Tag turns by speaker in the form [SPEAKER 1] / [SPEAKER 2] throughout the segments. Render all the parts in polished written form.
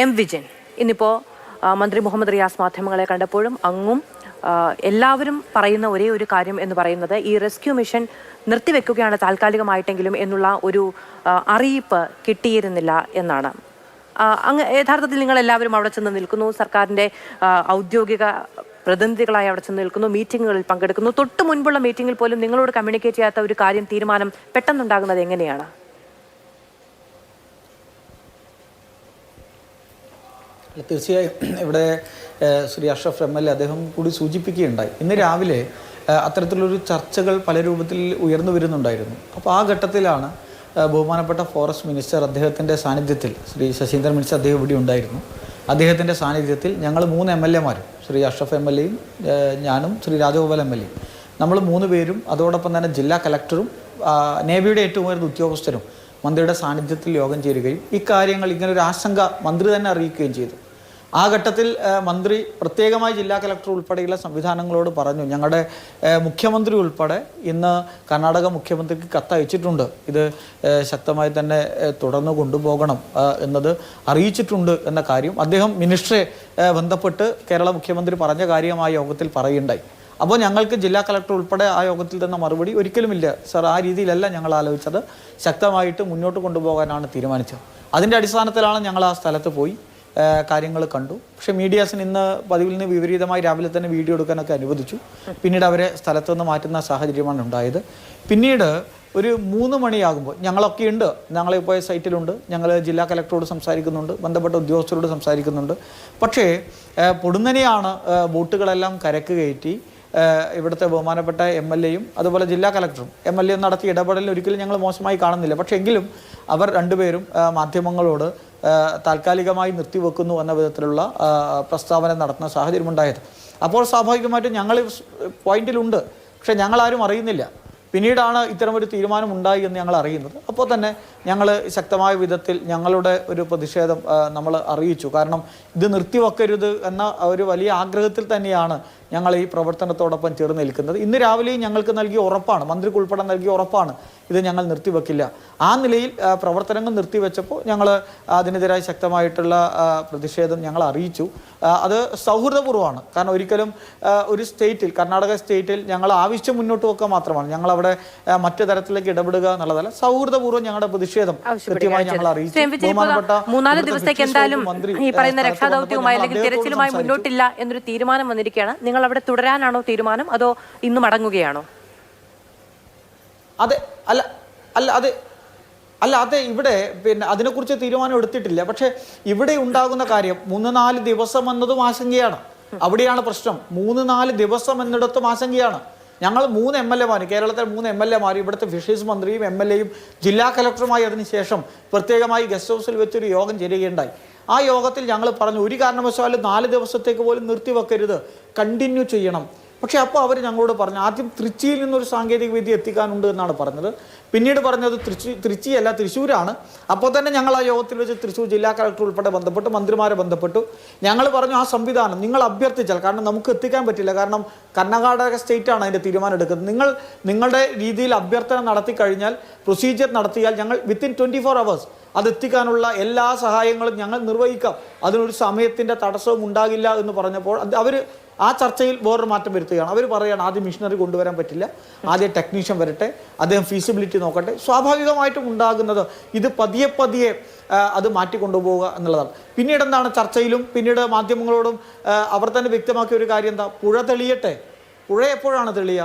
[SPEAKER 1] M Vijayan ഇന്നിപ്പോൾ മന്ത്രി മുഹമ്മദ് റിയാസ് മാധ്യമങ്ങളെ കണ്ടപ്പോഴും അങ്ങും എല്ലാവരും പറയുന്ന ഒരേ ഒരു കാര്യം എന്ന് പറയുന്നത് ഈ റെസ്ക്യൂ മിഷൻ നിർത്തിവെക്കുകയാണ് താൽക്കാലികമായിട്ടെങ്കിലും എന്നുള്ള ഒരു അറിയിപ്പ് കിട്ടിയിരുന്നില്ല എന്നാണ്. അങ്ങ് യഥാർത്ഥത്തിൽ നിങ്ങൾ എല്ലാവരും അവിടെ ചെന്ന് നിൽക്കുന്നു, സർക്കാരിൻ്റെ ഔദ്യോഗിക പ്രതിനിധികളായി അവിടെ ചെന്ന് നിൽക്കുന്നു, മീറ്റിങ്ങുകളിൽ പങ്കെടുക്കുന്നു. തൊട്ട് മുൻപുള്ള മീറ്റിങ്ങിൽ പോലും നിങ്ങളോട് കമ്മ്യൂണിക്കേറ്റ് ചെയ്യാത്ത ഒരു കാര്യം തീരുമാനം പെട്ടെന്നുണ്ടാകുന്നത് എങ്ങനെയാണ്?
[SPEAKER 2] തീർച്ചയായും ഇവിടെ ശ്രീ അഷ്റഫ് എം.എൽ.എ അദ്ദേഹം കൂടി സൂചിപ്പിക്കുകയുണ്ടായി. ഇന്ന് രാവിലെ അത്തരത്തിലൊരു ചർച്ചകൾ പല രൂപത്തിൽ ഉയർന്നു വരുന്നുണ്ടായിരുന്നു. അപ്പോൾ ആ ഘട്ടത്തിലാണ് ബഹുമാനപ്പെട്ട ഫോറസ്റ്റ് മിനിസ്റ്റർ അദ്ദേഹത്തിൻ്റെ സാന്നിധ്യത്തിൽ, ശ്രീ ശശീന്ദ്രൻ മിനിസ്റ്റർ അദ്ദേഹം ഇവിടെ ഉണ്ടായിരുന്നു, അദ്ദേഹത്തിൻ്റെ സാന്നിധ്യത്തിൽ ഞങ്ങൾ 3 എം.എൽ.എമാരും, ശ്രീ അഷ്റഫ് എം.എൽ.എയും ഞാനും ശ്രീ രാജഗോപാൽ എം.എൽ.എയും, നമ്മൾ 3 പേരും അതോടൊപ്പം തന്നെ ജില്ലാ കലക്ടറും നേവിയുടെ ഏറ്റവും ഉയർന്ന ഉദ്യോഗസ്ഥരും മന്ത്രിയുടെ സാന്നിധ്യത്തിൽ യോഗം ചേരുകയും ഇക്കാര്യങ്ങൾ ഇങ്ങനൊരു ആശങ്ക മന്ത്രി തന്നെ അറിയിക്കുകയും ചെയ്തു. ആ ഘട്ടത്തിൽ മന്ത്രി പ്രത്യേകമായി ജില്ലാ കലക്ടർ ഉൾപ്പെടെയുള്ള സംവിധാനങ്ങളോട് പറഞ്ഞു, ഞങ്ങളുടെ മുഖ്യമന്ത്രി ഉൾപ്പെടെ ഇന്ന് കർണാടക മുഖ്യമന്ത്രിക്ക് കത്തയച്ചിട്ടുണ്ട്, ഇത് ശക്തമായി തന്നെ തുടർന്ന് കൊണ്ടുപോകണം എന്നത് അറിയിച്ചിട്ടുണ്ട് എന്ന കാര്യം അദ്ദേഹം മിനിസ്റ്ററെ ബന്ധപ്പെട്ട് കേരള മുഖ്യമന്ത്രി പറഞ്ഞ കാര്യം ആ യോഗത്തിൽ പറയുണ്ടായി. അപ്പോൾ ഞങ്ങൾക്ക് ജില്ലാ കളക്ടർ ഉൾപ്പെടെ ആ യോഗത്തിൽ തന്ന മറുപടി ഒരിക്കലുമില്ല സർ, ആ രീതിയിലല്ല ഞങ്ങൾ ആലോചിച്ചത്, ശക്തമായിട്ട് മുന്നോട്ട് കൊണ്ടുപോകാനാണ് തീരുമാനിച്ചത്. അതിൻ്റെ അടിസ്ഥാനത്തിലാണ് ഞങ്ങൾ ആ സ്ഥലത്ത് പോയി കാര്യങ്ങൾ കണ്ടു. പക്ഷേ മീഡിയാസിന് ഇന്ന് പതിവിൽ നിന്ന് വിപരീതമായി രാവിലെ തന്നെ വീഡിയോ എടുക്കാനൊക്കെ അനുവദിച്ചു. പിന്നീട് അവരെ സ്ഥലത്ത് നിന്ന് മാറ്റുന്ന സാഹചര്യമാണ് ഉണ്ടായത്. പിന്നീട് ഒരു 3 മണിയാകുമ്പോൾ ഞങ്ങളൊക്കെ ഉണ്ട്, ഞങ്ങളിപ്പോൾ സൈറ്റിലുണ്ട്, ഞങ്ങൾ ജില്ലാ കലക്ടറോട് സംസാരിക്കുന്നുണ്ട്, ബന്ധപ്പെട്ട ഉദ്യോഗസ്ഥരോട് സംസാരിക്കുന്നുണ്ട്. പക്ഷേ പൊടുന്നനെയാണ് ബോട്ടുകളെല്ലാം കരക്ക് കയറ്റി ഇവിടുത്തെ ബഹുമാനപ്പെട്ട എം.എൽ.എയും അതുപോലെ ജില്ലാ കലക്ടറും എം.എൽ.എയും നടത്തിയ ഇടപെടലിൽ ഒരിക്കലും ഞങ്ങൾ മോശമായി കാണുന്നില്ല. പക്ഷേ എങ്കിലും അവർ രണ്ടുപേരും മാധ്യമങ്ങളോട് താൽക്കാലികമായി നിർത്തിവെക്കുന്നു എന്ന വിധത്തിലുള്ള പ്രസ്താവന നടത്തുന്ന സാഹചര്യമുണ്ടായത്. അപ്പോൾ സ്വാഭാവികമായിട്ടും ഞങ്ങൾ പോയിന്റിലുണ്ട്, പക്ഷേ ഞങ്ങളാരും അറിയുന്നില്ല. പിന്നീടാണ് ഇത്തരമൊരു തീരുമാനം ഉണ്ടായി എന്ന് ഞങ്ങൾ അറിയുന്നത്. അപ്പോൾ തന്നെ ഞങ്ങൾ ശക്തമായ വിധത്തിൽ ഞങ്ങളുടെ ഒരു പ്രതിഷേധം നമ്മൾ അറിയിച്ചു. കാരണം ഇത് നിർത്തിവെക്കരുത് എന്ന ഒരു വലിയ ആഗ്രഹത്തിൽ തന്നെയാണ് ഞങ്ങൾ ഈ പ്രവർത്തനത്തോടൊപ്പം ചേർന്ന് നിൽക്കുന്നത്. ഇന്ന് രാവിലെയും ഞങ്ങൾക്ക് നൽകിയ ഉറപ്പാണ്, മന്ത്രിക്ക് ഉൾപ്പെടെ നൽകിയ ഉറപ്പാണ്, ഇത് ഞങ്ങൾ നിർത്തിവെക്കില്ല. ആ നിലയിൽ പ്രവർത്തനങ്ങൾ നിർത്തിവെച്ചപ്പോൾ ഞങ്ങൾ അതിനെതിരായി ശക്തമായിട്ടുള്ള പ്രതിഷേധം ഞങ്ങൾ അറിയിച്ചു. അത് സൗഹൃദപൂർവ്വമാണ്. കാരണം ഒരിക്കലും ഒരു സ്റ്റേറ്റിൽ, കർണാടക സ്റ്റേറ്റിൽ ഞങ്ങൾ ആവശ്യം മുന്നോട്ട് വെക്കുക മാത്രമാണ്, ഞങ്ങളവിടെ മറ്റു തരത്തിലേക്ക് ഇടപെടുക എന്നുള്ളതല്ല. സൗഹൃദപൂർവ്വം ഞങ്ങളുടെ പ്രതിഷേധം കൃത്യമായി ഞങ്ങൾ അറിയിച്ചു.
[SPEAKER 1] 3 ദിവസത്തേക്ക് എന്തായാലും ഈ പറയുന്ന രക്ഷാദൗത്യവുമായി അല്ലെങ്കിൽ തിരച്ചിലുമായി മുന്നോട്ടില്ല എന്നൊരു തീരുമാനം വന്നിരിക്കുകയാണ്. നിങ്ങൾ അവിടെ തുടരാനാണോ തീരുമാനം, അതോ ഇന്ന് മടങ്ങുകയാണോ?
[SPEAKER 2] അതെ, അതെ ഇവിടെ പിന്നെ അതിനെക്കുറിച്ച് തീരുമാനം എടുത്തിട്ടില്ല. പക്ഷെ ഇവിടെ ഉണ്ടാകുന്ന കാര്യം 3-4 ദിവസം എന്നതും ആശങ്കയാണ്. അവിടെയാണ് പ്രശ്നം. 3-4 ദിവസം എന്നിടത്തും ആശങ്കയാണ്. ഞങ്ങൾ 3 എം.എൽ.എമാർ, കേരളത്തിലെ 3 എം.എൽ.എമാർ, ഇവിടുത്തെ ഫിഷറീസ് മന്ത്രിയും എം.എൽ.എയും ജില്ലാ കലക്ടറുമായി അതിനുശേഷം പ്രത്യേകമായി ഗസ്റ്റ് ഹൗസിൽ വെച്ചൊരു യോഗം ചേരുകയുണ്ടായി. ആ യോഗത്തിൽ ഞങ്ങൾ പറഞ്ഞു, ഒരു കാരണവശാലും 4 ദിവസത്തേക്ക് പോലും നിർത്തിവെക്കരുത്, കണ്ടിന്യൂ ചെയ്യണം. പക്ഷേ അപ്പോൾ അവർ ഞങ്ങളോട് പറഞ്ഞു, ആദ്യം തൃച്ചിയിൽ നിന്നൊരു സാങ്കേതിക വിദ്യ എത്തിക്കാനുണ്ട് എന്നാണ് പറഞ്ഞത്. പിന്നീട് പറഞ്ഞത് തൃച്ചിയല്ല തൃശ്ശൂരാണ്. അപ്പോൾ തന്നെ ഞങ്ങൾ ആ യോഗത്തിൽ വെച്ച് തൃശ്ശൂർ ജില്ലാ കളക്ടർ ഉൾപ്പെടെ ബന്ധപ്പെട്ടു, മന്ത്രിമാരെ ബന്ധപ്പെട്ടു. ഞങ്ങൾ പറഞ്ഞു, ആ സംവിധാനം നിങ്ങൾ അഭ്യർത്ഥിച്ചാൽ, കാരണം നമുക്ക് എത്തിക്കാൻ പറ്റില്ല, കാരണം കർണാടക സ്റ്റേറ്റാണ് അതിൻ്റെ തീരുമാനം എടുക്കുന്നത്, നിങ്ങളുടെ രീതിയിൽ അഭ്യർത്ഥന നടത്തി കഴിഞ്ഞാൽ, പ്രൊസീജിയർ നടത്തിയാൽ ഞങ്ങൾ വിത്തിൻ 24 hours അത് എത്തിക്കാനുള്ള എല്ലാ സഹായങ്ങളും ഞങ്ങൾ നിർവഹിക്കാം, അതിനൊരു സമയത്തിൻ്റെ തടസ്സവും ഉണ്ടാകില്ല എന്ന് പറഞ്ഞപ്പോൾ അവർ ആ ചർച്ചയിൽ വേറൊരു മാറ്റം വരുത്തുകയാണ്. അവർ പറയുകയാണ്, ആദ്യം മിഷനറി കൊണ്ടുവരാൻ പറ്റില്ല, ആദ്യം ടെക്നീഷ്യൻ വരട്ടെ, അദ്ദേഹം ഫീസിബിലിറ്റി നോക്കട്ടെ. സ്വാഭാവികമായിട്ടും ഉണ്ടാകുന്നത് ഇത് പതിയെ അത് മാറ്റിക്കൊണ്ടുപോവുക എന്നുള്ളതാണ്. പിന്നീട് എന്താണ് ചർച്ചയിലും പിന്നീട് മാധ്യമങ്ങളോടും അവർ തന്നെ വ്യക്തമാക്കിയ ഒരു കാര്യം എന്താ, പുഴ തെളിയട്ടെ. പുഴ എപ്പോഴാണ് തെളിയുക?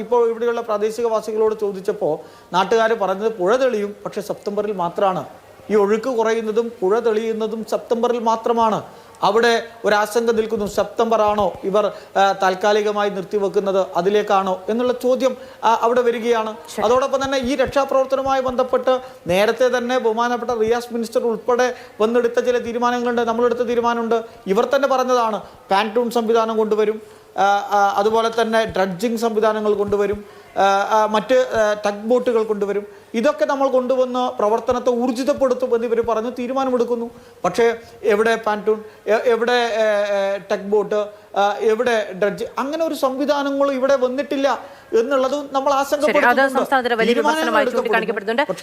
[SPEAKER 2] ഇപ്പോൾ ഇവിടെയുള്ള പ്രാദേശികവാസികളോട് ചോദിച്ചപ്പോൾ നാട്ടുകാർ പറഞ്ഞത് പുഴ തെളിയും, പക്ഷേ സെപ്റ്റംബറിൽ മാത്രമാണ്. ഈ ഒഴുക്ക് കുറയുന്നതും പുഴ തെളിയുന്നതും സെപ്റ്റംബറിൽ മാത്രമാണ്. അവിടെ ഒരാശങ്ക നിൽക്കുന്നു, സെപ്റ്റംബർ ആണോ ഇവർ താൽക്കാലികമായി നിർത്തിവെക്കുന്നത്, അതിലേക്കാണോ എന്നുള്ള ചോദ്യം അവിടെ വരികയാണ്. അതോടൊപ്പം തന്നെ ഈ രക്ഷാപ്രവർത്തനവുമായി ബന്ധപ്പെട്ട് നേരത്തെ തന്നെ ബഹുമാനപ്പെട്ട റിയാസ് മിനിസ്റ്റർ ഉൾപ്പെടെ വന്നെടുത്ത ചില തീരുമാനങ്ങളുണ്ട്, നമ്മളെടുത്ത തീരുമാനമുണ്ട്. ഇവർ തന്നെ പറഞ്ഞതാണ്, പാൻറ്റൂൺ സംവിധാനം കൊണ്ടുവരും, അതുപോലെ തന്നെ ഡ്രഡ്ജിങ് സംവിധാനങ്ങൾ കൊണ്ടുവരും, മറ്റ് ടഗ് ബോട്ടുകൾ കൊണ്ടുവരും. ഇതൊക്കെ നമ്മൾ കൊണ്ടുവന്ന് പ്രവർത്തനത്തെ ഊർജിതപ്പെടുത്തും എന്നിവർ പറഞ്ഞ് തീരുമാനമെടുക്കുന്നു. പക്ഷേ എവിടെ പാൻറ്റൂൺ, എവിടെ ടഗ് ബോട്ട്, എവിടെ ഡ്രഡ്ജ്, അങ്ങനെ ഒരു സംവിധാനങ്ങളും ഇവിടെ വന്നിട്ടില്ല എന്നുള്ളതും നമ്മൾ ആശങ്കപ്പെടുന്നുണ്ട്.